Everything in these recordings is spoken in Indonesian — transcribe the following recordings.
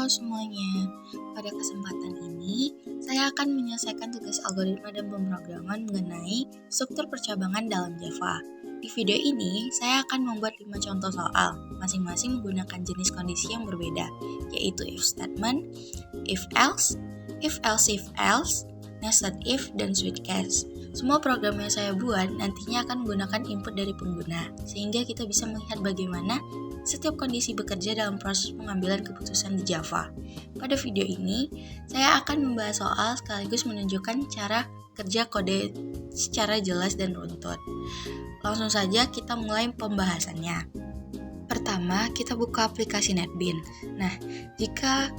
Halo semuanya, pada kesempatan ini saya akan menyelesaikan tugas algoritma dan pemrograman mengenai struktur percabangan dalam Java. Di video ini, saya akan membuat 5 contoh soal, masing-masing menggunakan jenis kondisi yang berbeda, yaitu if statement, if else, if else, nested if, dan switch case. Semua program yang saya buat nantinya akan menggunakan input dari pengguna, sehingga kita bisa melihat bagaimana setiap kondisi bekerja dalam proses pengambilan keputusan di Java. Pada video ini, saya akan membahas soal sekaligus menunjukkan cara kerja kode secara jelas dan runtut. Langsung saja kita mulai pembahasannya. Pertama, kita buka aplikasi NetBeans. Nah, jika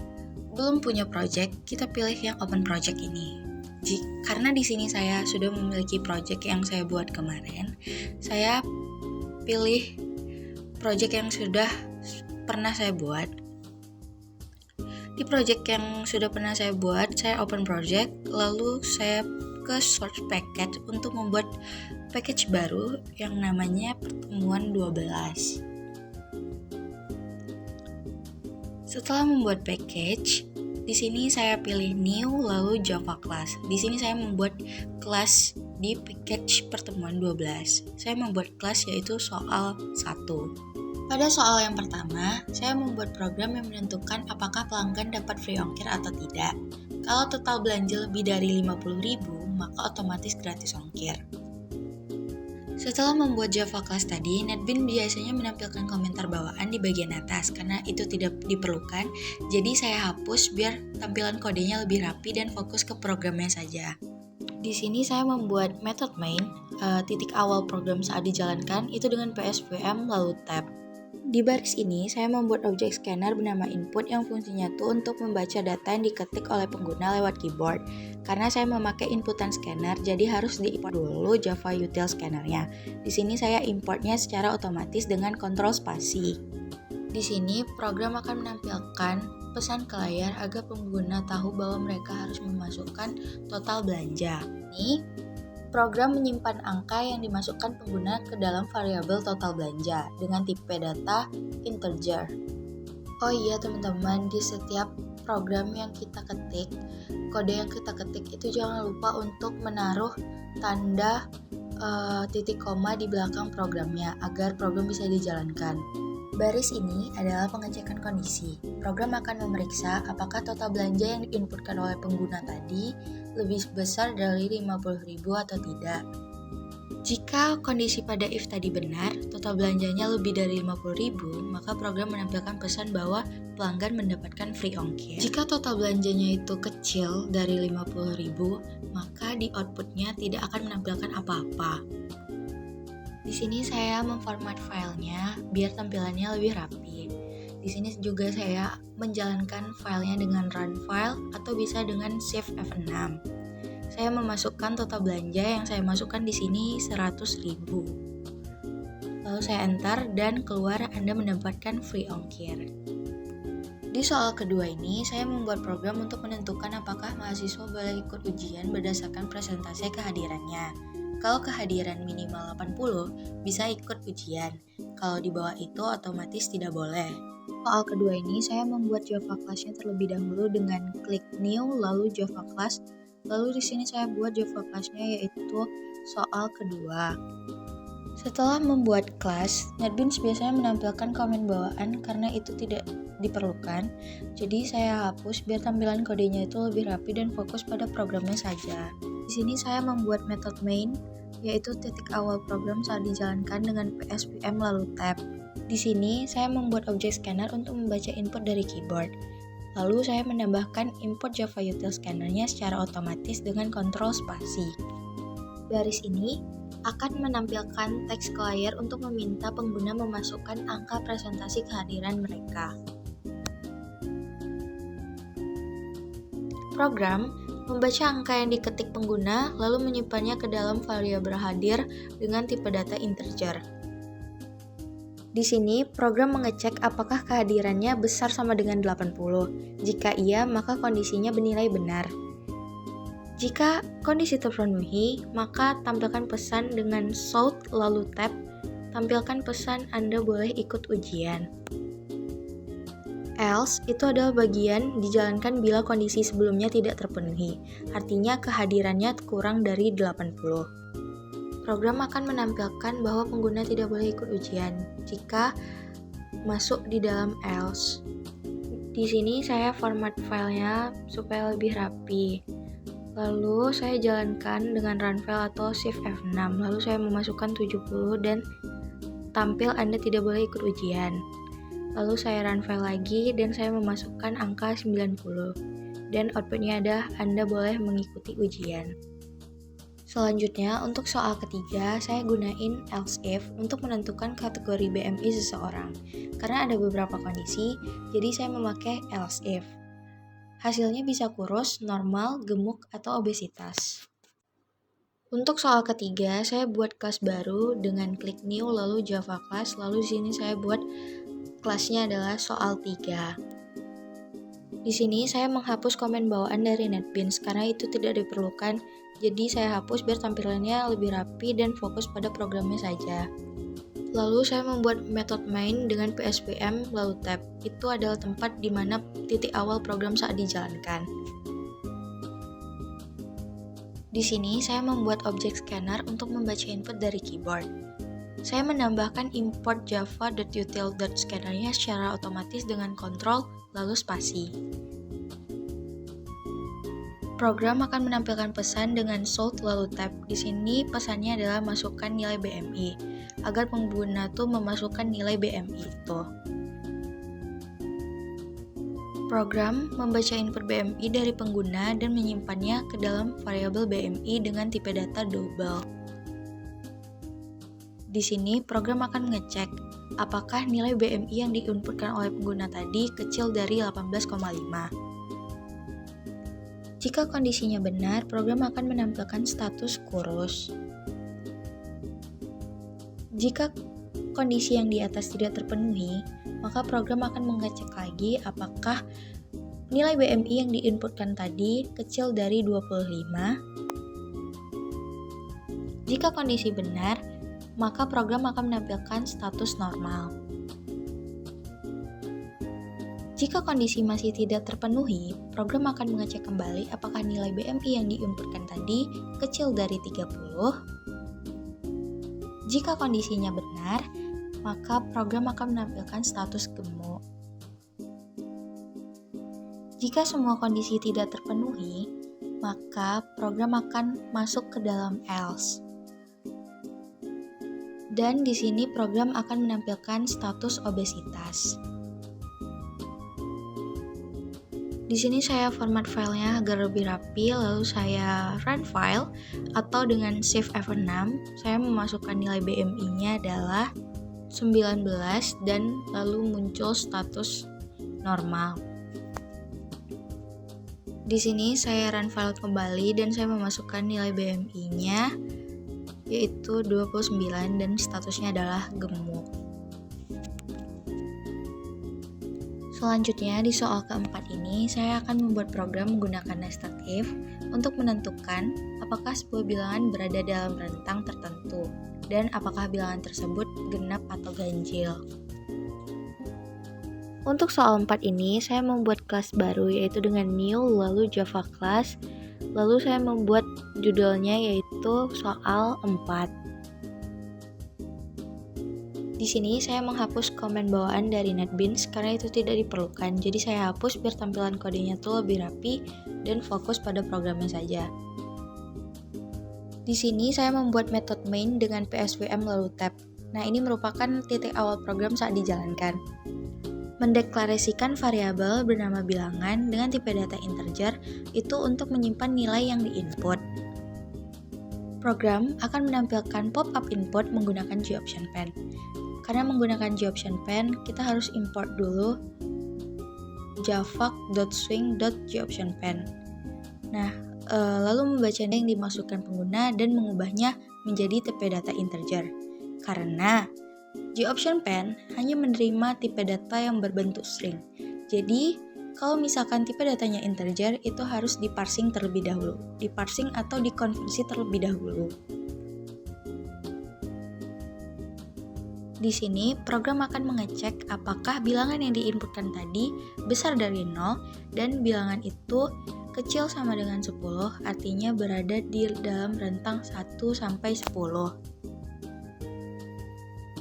belum punya project, kita pilih yang open project ini. Karena di sini saya sudah memiliki project yang saya buat kemarin, saya pilih project yang sudah pernah saya buat. Di project yang sudah pernah saya buat, saya open project, lalu saya ke source package untuk membuat package baru yang namanya pertemuan 12. Setelah membuat package, di sini saya pilih new lalu Java class. Di sini saya membuat kelas di package pertemuan 12. Saya membuat kelas yaitu soal 1. Pada soal yang pertama, saya membuat program yang menentukan apakah pelanggan dapat free ongkir atau tidak. Kalau total belanja lebih dari 50.000, maka otomatis gratis ongkir. Setelah membuat Java class tadi, NetBeans biasanya menampilkan komentar bawaan di bagian atas karena itu tidak diperlukan, jadi saya hapus biar tampilan kodenya lebih rapi dan fokus ke programnya saja. Di sini saya membuat method main, titik awal program saat dijalankan itu dengan PSVM lalu tab. Di baris ini, saya membuat objek scanner bernama input yang fungsinya tuh untuk membaca data yang diketik oleh pengguna lewat keyboard. Karena saya memakai inputan scanner, jadi harus diimport dulu Java util scannernya. Di sini saya importnya secara otomatis dengan kontrol spasi. Di sini, program akan menampilkan pesan ke layar agar pengguna tahu bahwa mereka harus memasukkan total belanja. Ini program menyimpan angka yang dimasukkan pengguna ke dalam variabel total belanja dengan tipe data integer. Oh iya teman-teman, di setiap program yang kita ketik, kode yang kita ketik itu jangan lupa untuk menaruh tanda titik koma di belakang programnya agar program bisa dijalankan. Baris ini adalah pengecekan kondisi. Program akan memeriksa apakah total belanja yang diinputkan oleh pengguna tadi lebih besar dari 50.000 atau tidak. Jika kondisi pada if tadi benar, total belanjanya lebih dari 50.000, maka program menampilkan pesan bahwa pelanggan mendapatkan free ongkir. Jika total belanjanya itu kecil dari 50.000, maka di outputnya tidak akan menampilkan apa-apa. Di sini saya memformat filenya biar tampilannya lebih rapi. Di sini juga saya menjalankan filenya dengan run file atau bisa dengan save F6. Saya memasukkan total belanja yang saya masukkan di sini 100.000. Lalu saya enter dan keluar Anda mendapatkan free ongkir. Di soal kedua ini, saya membuat program untuk menentukan apakah mahasiswa boleh ikut ujian berdasarkan persentase kehadirannya. Kalau kehadiran minimal 80, bisa ikut ujian. Kalau di bawah itu otomatis tidak boleh. Soal kedua ini, saya membuat Java class-nya terlebih dahulu dengan klik new lalu Java class. Lalu di sini saya buat Java class-nya yaitu soal kedua. Setelah membuat kelas, NetBeans biasanya menampilkan komen bawaan karena itu tidak diperlukan. Jadi saya hapus biar tampilan kodenya itu lebih rapi dan fokus pada programnya saja. Di sini saya membuat method main, yaitu titik awal program saat dijalankan dengan PSVM lalu tab. Di sini saya membuat objek scanner untuk membaca input dari keyboard. Lalu saya menambahkan import Java util scannernya secara otomatis dengan kontrol spasi. Baris ini akan menampilkan teks ke layar untuk meminta pengguna memasukkan angka presentasi kehadiran mereka. Program membaca angka yang diketik pengguna lalu menyimpannya ke dalam variabel hadir dengan tipe data integer. Di sini, program mengecek apakah kehadirannya besar sama dengan 80. Jika iya, maka kondisinya bernilai benar. Jika kondisi terpenuhi, maka tampilkan pesan dengan shout lalu tab, tampilkan pesan Anda boleh ikut ujian. Else itu adalah bagian dijalankan bila kondisi sebelumnya tidak terpenuhi, artinya kehadirannya kurang dari 80. Program akan menampilkan bahwa pengguna tidak boleh ikut ujian jika masuk di dalam else. Di sini saya format filenya supaya lebih rapi. Lalu saya jalankan dengan run file atau shift F6. Lalu saya memasukkan 70 dan tampil Anda tidak boleh ikut ujian. Lalu saya run file lagi dan saya memasukkan angka 90. Dan outputnya ada Anda boleh mengikuti ujian. Selanjutnya, untuk soal ketiga, saya gunain else if untuk menentukan kategori BMI seseorang. Karena ada beberapa kondisi, jadi saya memakai else if. Hasilnya bisa kurus, normal, gemuk, atau obesitas. Untuk soal ketiga, saya buat kelas baru dengan klik new lalu Java class, lalu di sini saya buat kelasnya adalah soal 3. Di sini saya menghapus komen bawaan dari NetBeans karena itu tidak diperlukan. Jadi saya hapus biar tampilannya lebih rapi dan fokus pada programnya saja. Lalu saya membuat method main dengan PSVM lalu tab. Itu adalah tempat di mana titik awal program saat dijalankan. Di sini saya membuat objek scanner untuk membaca input dari keyboard. Saya menambahkan import java.util.scanner-nya secara otomatis dengan kontrol lalu spasi. Program akan menampilkan pesan dengan sort lalu tab. Di sini pesannya adalah masukkan nilai BMI agar pengguna tuh memasukkan nilai BMI itu. Program membaca input BMI dari pengguna dan menyimpannya ke dalam variabel BMI dengan tipe data double. Di sini program akan mengecek apakah nilai BMI yang diinputkan oleh pengguna tadi kecil dari 18,5. Jika kondisinya benar, program akan menampilkan status kurus. Jika kondisi yang di atas tidak terpenuhi, maka program akan mengecek lagi apakah nilai BMI yang diinputkan tadi kecil dari 25. Jika kondisi benar, maka program akan menampilkan status normal. Jika kondisi masih tidak terpenuhi, program akan mengecek kembali apakah nilai BMI yang diinputkan tadi kecil dari 30. Jika kondisinya benar, maka program akan menampilkan status gemuk. Jika semua kondisi tidak terpenuhi, maka program akan masuk ke dalam else. Dan di sini program akan menampilkan status obesitas. Di sini saya format filenya agar lebih rapi, lalu saya run file atau dengan shift F6, saya memasukkan nilai BMI-nya adalah 19 dan lalu muncul status normal. Di sini saya run file kembali dan saya memasukkan nilai BMI-nya yaitu 29 dan statusnya adalah gemuk. Selanjutnya di soal keempat ini saya akan membuat program menggunakan nested if untuk menentukan apakah sebuah bilangan berada dalam rentang tertentu dan apakah bilangan tersebut genap atau ganjil. Untuk soal 4 ini saya membuat kelas baru yaitu dengan new lalu Java class. Lalu saya membuat judulnya yaitu soal 4. Di sini saya menghapus komen bawaan dari NetBeans karena itu tidak diperlukan. Jadi saya hapus biar tampilan kodenya tuh lebih rapi dan fokus pada programnya saja. Di sini saya membuat method main dengan PSVM lalu tab. Nah, ini merupakan titik awal program saat dijalankan. Mendeklarasikan variabel bernama bilangan dengan tipe data integer itu untuk menyimpan nilai yang diinput. Program akan menampilkan pop-up input menggunakan GOptionPen. Karena menggunakan GOptionPen, kita harus import dulu java.swing.GOptionPen. Nah, lalu membacanya yang dimasukkan pengguna dan mengubahnya menjadi tipe data integer. Karena GOptionPen hanya menerima tipe data yang berbentuk string. Jadi, kalau misalkan tipe datanya integer, itu harus diparsing terlebih dahulu. Diparsing atau dikonversi terlebih dahulu. Di sini, program akan mengecek apakah bilangan yang diinputkan tadi besar dari 0 dan bilangan itu kecil sama dengan 10, artinya berada di dalam rentang 1 sampai 10.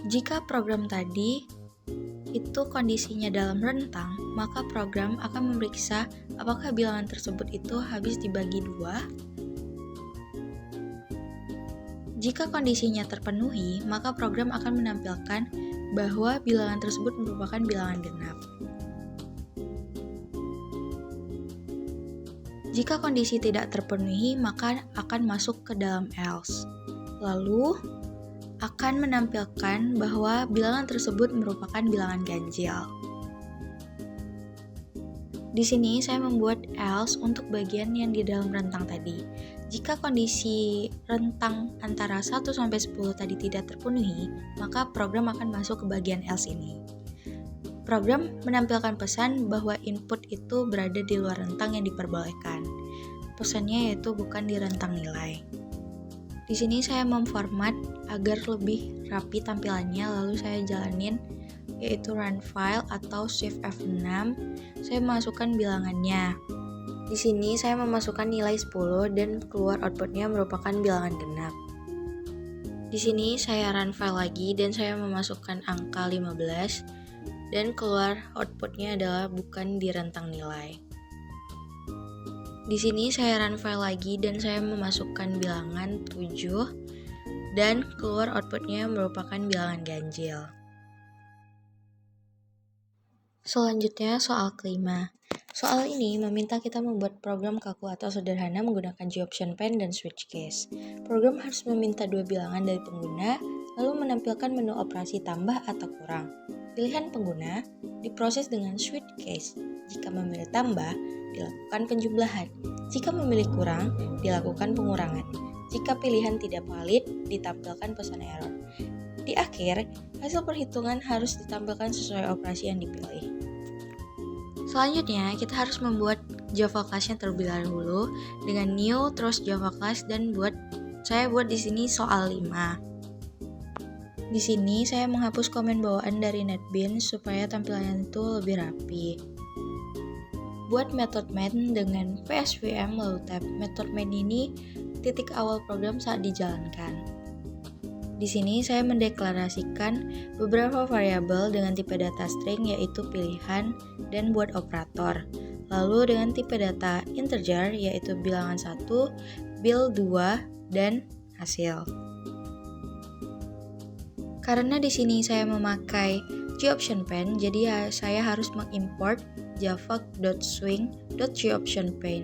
Jika program tadi itu kondisinya dalam rentang, maka program akan memeriksa apakah bilangan tersebut itu habis dibagi 2. Jika kondisinya terpenuhi, maka program akan menampilkan bahwa bilangan tersebut merupakan bilangan genap. Jika kondisi tidak terpenuhi, maka akan masuk ke dalam else. Lalu, akan menampilkan bahwa bilangan tersebut merupakan bilangan ganjil. Di sini saya membuat else untuk bagian yang di dalam rentang tadi. Jika kondisi rentang antara 1 sampai 10 tadi tidak terpenuhi, maka program akan masuk ke bagian else ini. Program menampilkan pesan bahwa input itu berada di luar rentang yang diperbolehkan. Pesannya yaitu bukan di rentang nilai. Di sini saya memformat agar lebih rapi tampilannya, lalu saya jalanin yaitu run file atau shift F6. Saya masukkan bilangannya. Di sini saya memasukkan nilai 10 dan keluar outputnya merupakan bilangan genap. Di sini saya run file lagi dan saya memasukkan angka 15 dan keluar outputnya adalah bukan di rentang nilai. Di sini saya run file lagi dan saya memasukkan bilangan 7 dan keluar outputnya merupakan bilangan ganjil. Selanjutnya soal kelima. Soal ini meminta kita membuat program kalkulator sederhana menggunakan GOptionPen dan switch case. Program harus meminta 2 bilangan dari pengguna, lalu menampilkan menu operasi tambah atau kurang. Pilihan pengguna diproses dengan switch case. Jika memilih tambah, dilakukan penjumlahan. Jika memilih kurang, dilakukan pengurangan. Jika pilihan tidak valid, ditampilkan pesan error. Di akhir, hasil perhitungan harus ditampilkan sesuai operasi yang dipilih. Selanjutnya, kita harus membuat Java class-nya terlebih dahulu dengan new terus Java class dan saya buat di sini soal 5. Di sini saya menghapus komen bawaan dari NetBeans supaya tampilannya itu lebih rapi. Buat method main dengan PSVM lalu tab. Method main ini titik awal program saat dijalankan. Di sini saya mendeklarasikan beberapa variabel dengan tipe data string yaitu pilihan dan buat operator. Lalu dengan tipe data integer yaitu bilangan 1, bil 2, dan hasil. Karena di sini saya memakai GOptionPen, jadi saya harus mengimport java.swing.GOptionPen.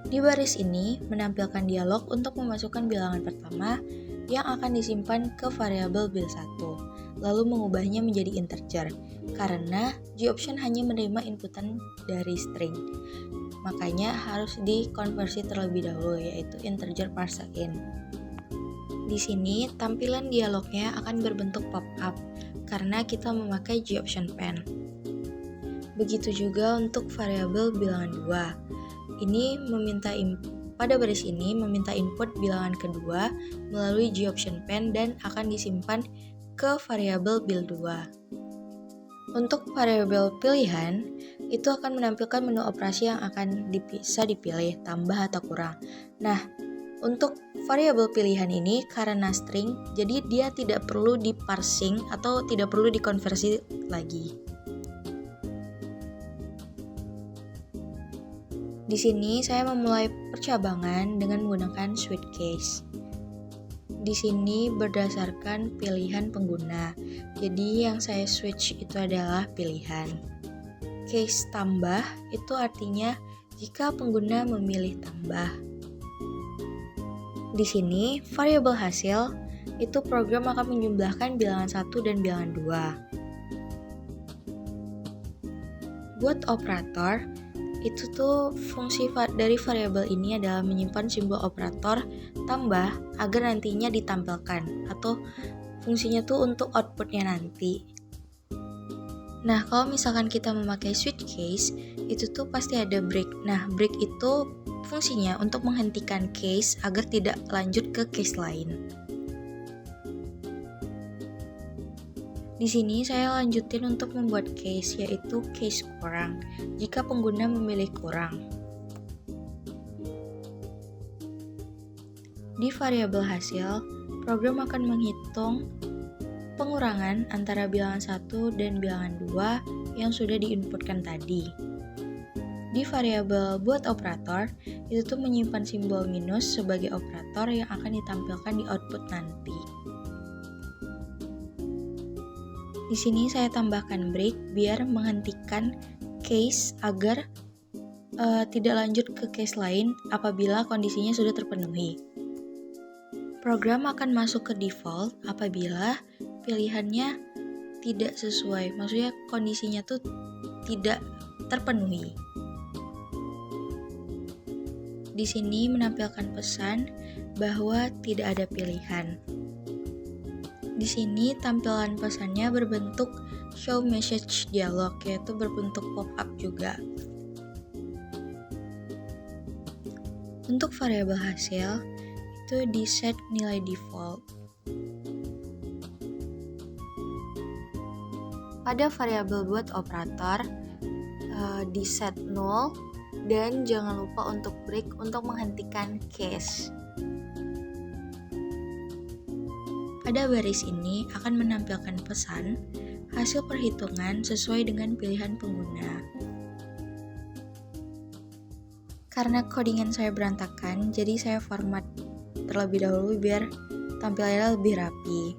Di baris ini menampilkan dialog untuk memasukkan bilangan pertama yang akan disimpan ke variabel bil1, lalu mengubahnya menjadi integer, karena GOption hanya menerima inputan dari string. Makanya harus dikonversi terlebih dahulu, yaitu integer parseInt. Di sini tampilan dialognya akan berbentuk pop-up, karena kita memakai GOptionPen. Begitu juga untuk variabel bilangan 2. Pada baris ini meminta input bilangan kedua melalui GOptionPen dan akan disimpan ke variabel bil2. Untuk variabel pilihan, itu akan menampilkan menu operasi yang akan bisa dipilih, tambah atau kurang. Nah, untuk variabel pilihan ini karena string, jadi dia tidak perlu diparsing atau tidak perlu dikonversi lagi. Di sini saya memulai percabangan dengan menggunakan switch case. Di sini berdasarkan pilihan pengguna. Jadi yang saya switch itu adalah pilihan. Case tambah itu artinya jika pengguna memilih tambah. Di sini variabel hasil itu program akan menjumlahkan bilangan 1 dan bilangan 2. Buat operator, itu tuh fungsi dari variabel ini adalah menyimpan simbol operator tambah agar nantinya ditampilkan atau fungsinya tuh untuk outputnya nanti. Nah, kalau misalkan kita memakai switch case, itu tuh pasti ada break. Nah, break itu fungsinya untuk menghentikan case agar tidak lanjut ke case lain. Di sini saya lanjutin untuk membuat case, yaitu case kurang, jika pengguna memilih kurang. Di variabel hasil, program akan menghitung pengurangan antara bilangan 1 dan bilangan 2 yang sudah diinputkan tadi. Di variabel buat operator, itu tuh menyimpan simbol minus sebagai operator yang akan ditampilkan di output nanti. Di sini saya tambahkan break biar menghentikan case agar tidak lanjut ke case lain apabila kondisinya sudah terpenuhi. Program akan masuk ke default apabila pilihannya tidak sesuai, maksudnya kondisinya tuh tidak terpenuhi. Di sini menampilkan pesan bahwa tidak ada pilihan. Di sini tampilan pesannya berbentuk show message dialog, yaitu berbentuk pop-up juga. Untuk variabel hasil, itu di set nilai default. Pada variabel buat operator, di set 0 dan jangan lupa untuk break untuk menghentikan case. Pada baris ini akan menampilkan pesan hasil perhitungan sesuai dengan pilihan pengguna. Karena codingan saya berantakan, jadi saya format terlebih dahulu biar tampilannya lebih rapi.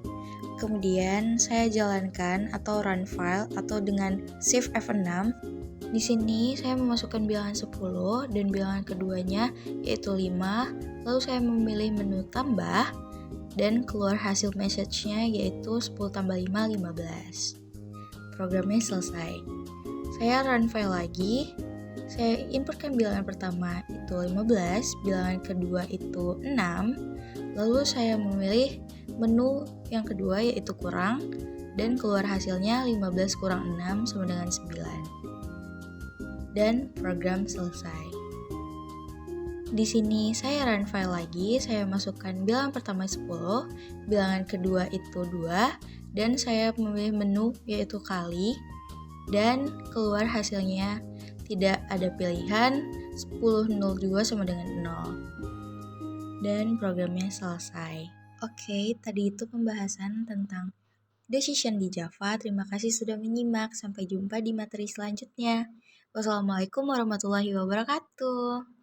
Kemudian saya jalankan atau run file atau dengan save F6. Di sini saya memasukkan bilangan 10 dan bilangan keduanya yaitu 5. Lalu saya memilih menu tambah dan keluar hasil message-nya yaitu 10 tambah 5, 15. Programnya selesai. Saya run file lagi. Saya inputkan bilangan pertama itu 15, bilangan kedua itu 6, lalu saya memilih menu yang kedua yaitu kurang, dan keluar hasilnya 15 kurang 6 sama dengan 9. Dan program selesai. Di sini saya run file lagi, saya masukkan bilangan pertama 10, bilangan kedua itu 2, dan saya memilih menu yaitu kali, dan keluar hasilnya tidak ada pilihan, 1002 sama dengan 0. Dan programnya selesai. Oke, tadi itu pembahasan tentang decision di Java. Terima kasih sudah menyimak. Sampai jumpa di materi selanjutnya. Wassalamualaikum warahmatullahi wabarakatuh.